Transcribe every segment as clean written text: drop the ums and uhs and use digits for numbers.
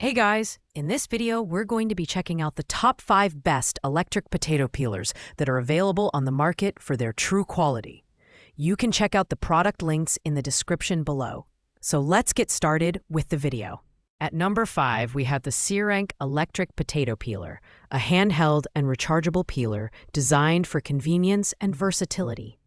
Hey guys, in this video, we're going to be checking out the top 5 best electric potato peelers that are available on the market for their true quality. You can check out the product links in the description below. So let's get started with the video. At number 5, we have the Searank Electric Potato Peeler, a handheld and rechargeable peeler designed for convenience and versatility.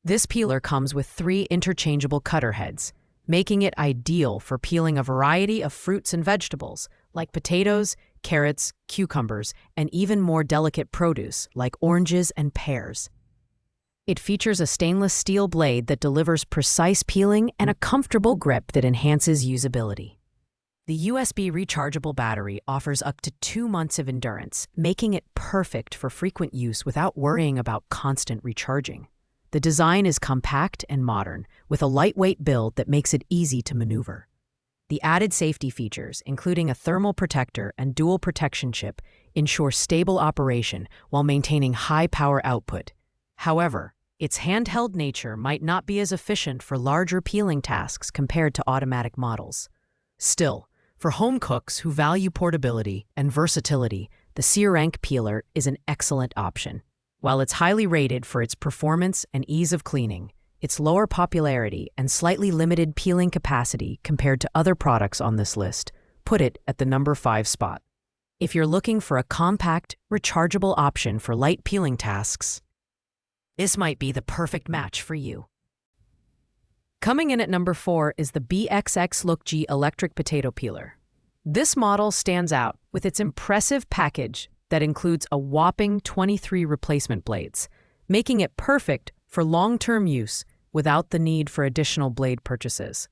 This peeler comes with 3 interchangeable cutter heads, making it ideal for peeling a variety of fruits and vegetables, like potatoes, carrots, cucumbers, and even more delicate produce, like oranges and pears. It features a stainless steel blade that delivers precise peeling and a comfortable grip that enhances usability. The USB rechargeable battery offers up to 2 months of endurance, making it perfect for frequent use without worrying about constant recharging. The design is compact and modern, with a lightweight build that makes it easy to maneuver. The added safety features, including a thermal protector and dual protection chip, ensure stable operation while maintaining high power output. However, its handheld nature might not be as efficient for larger peeling tasks compared to automatic models. Still, for home cooks who value portability and versatility, the Searank peeler is an excellent option. While it's highly rated for its performance and ease of cleaning, its lower popularity and slightly limited peeling capacity compared to other products on this list put it at the number 5 spot. If you're looking for a compact, rechargeable option for light peeling tasks, this might be the perfect match for you. Coming in at number 4 is the BXX Look G Electric Potato Peeler. This model stands out with its impressive package that includes a whopping 23 replacement blades, making it perfect for long-term use without the need for additional blade purchases.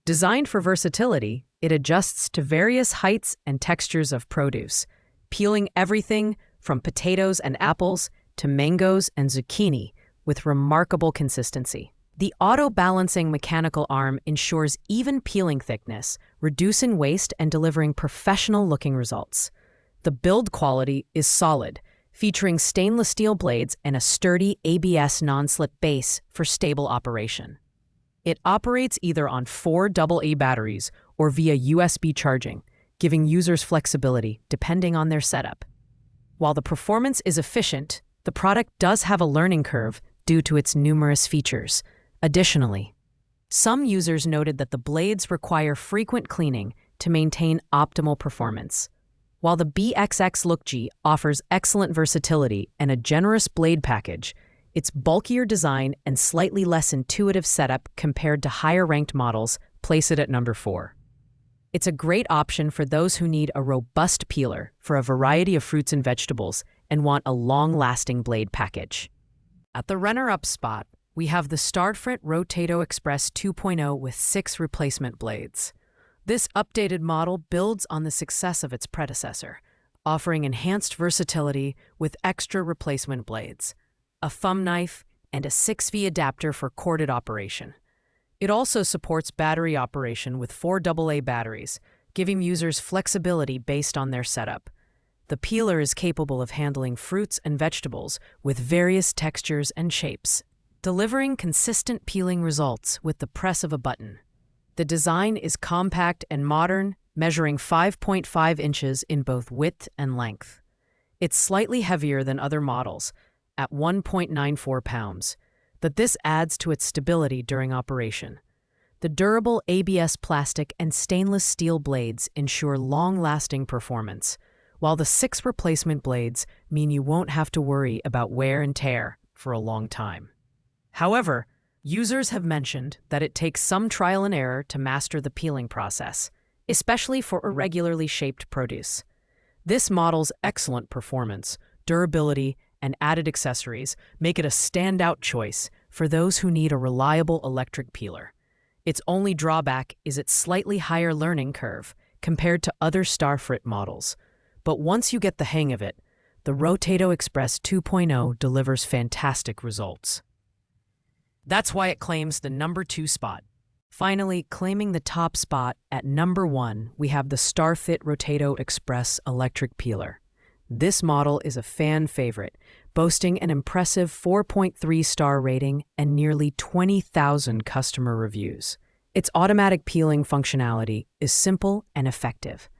Designed for versatility, it adjusts to various heights and textures of produce, peeling everything from potatoes and apples to mangoes and zucchini with remarkable consistency. The auto-balancing mechanical arm ensures even peeling thickness, reducing waste and delivering professional-looking results. The build quality is solid, featuring stainless steel blades and a sturdy ABS non-slip base for stable operation. It operates either on 4 AA batteries or via USB charging, giving users flexibility depending on their setup. While the performance is efficient, the product does have a learning curve due to its numerous features. Additionally, some users noted that the blades require frequent cleaning to maintain optimal performance. While the BXX Look G offers excellent versatility and a generous blade package, its bulkier design and slightly less intuitive setup compared to higher-ranked models place it at number 4. It's a great option for those who need a robust peeler for a variety of fruits and vegetables and want a long-lasting blade package. At the runner-up spot, we have the Starfrit Rotato Express 2.0 with 6 replacement blades. This updated model builds on the success of its predecessor, offering enhanced versatility with extra replacement blades, a thumb knife, and a 6V adapter for corded operation. It also supports battery operation with 4 AA batteries, giving users flexibility based on their setup. The peeler is capable of handling fruits and vegetables with various textures and shapes, delivering consistent peeling results with the press of a button. The design is compact and modern, measuring 5.5 inches in both width and length. It's slightly heavier than other models, at 1.94 pounds, but this adds to its stability during operation. The durable ABS plastic and stainless steel blades ensure long-lasting performance, while the 6 replacement blades mean you won't have to worry about wear and tear for a long time. However, users have mentioned that it takes some trial and error to master the peeling process, especially for irregularly shaped produce. This model's excellent performance, durability, and added accessories make it a standout choice for those who need a reliable electric peeler. Its only drawback is its slightly higher learning curve compared to other Starfrit models. But once you get the hang of it, the Rotato Express 2.0 delivers fantastic results. That's why it claims the number 2 spot. Finally, claiming the top spot at number 1, we have the Starfit Rotato Express Electric Peeler. This model is a fan favorite, boasting an impressive 4.3 star rating and nearly 20,000 customer reviews. Its automatic peeling functionality is simple and effective,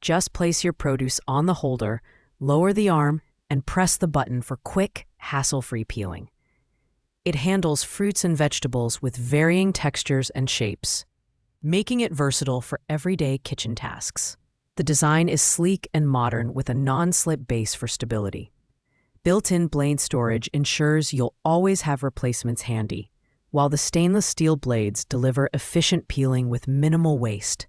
Just place your produce on the holder, lower the arm, and press the button for quick, hassle-free peeling. It handles fruits and vegetables with varying textures and shapes, making it versatile for everyday kitchen tasks. The design is sleek and modern with a non-slip base for stability. Built-in blade storage ensures you'll always have replacements handy, while the stainless steel blades deliver efficient peeling with minimal waste.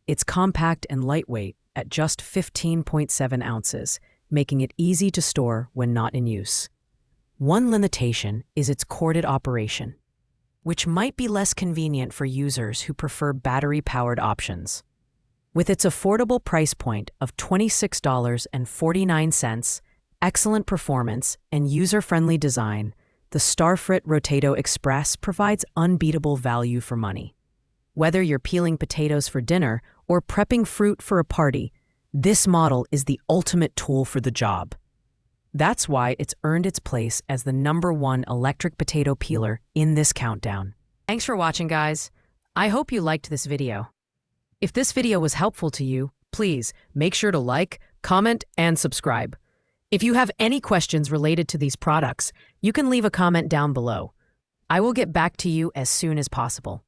It's compact and lightweight at just 15.7 ounces, making it easy to store when not in use. One limitation is its corded operation, which might be less convenient for users who prefer battery-powered options. With its affordable price point of $26.49, excellent performance, and user-friendly design, the Starfrit Rotato Express provides unbeatable value for money. Whether you're peeling potatoes for dinner or prepping fruit for a party, this model is the ultimate tool for the job. That's why it's earned its place as the #1 electric potato peeler in this countdown. Thanks for watching, guys. I hope you liked this video. If this video was helpful to you, please make sure to like, comment, and subscribe. If you have any questions related to these products, you can leave a comment down below. I will get back to you as soon as possible.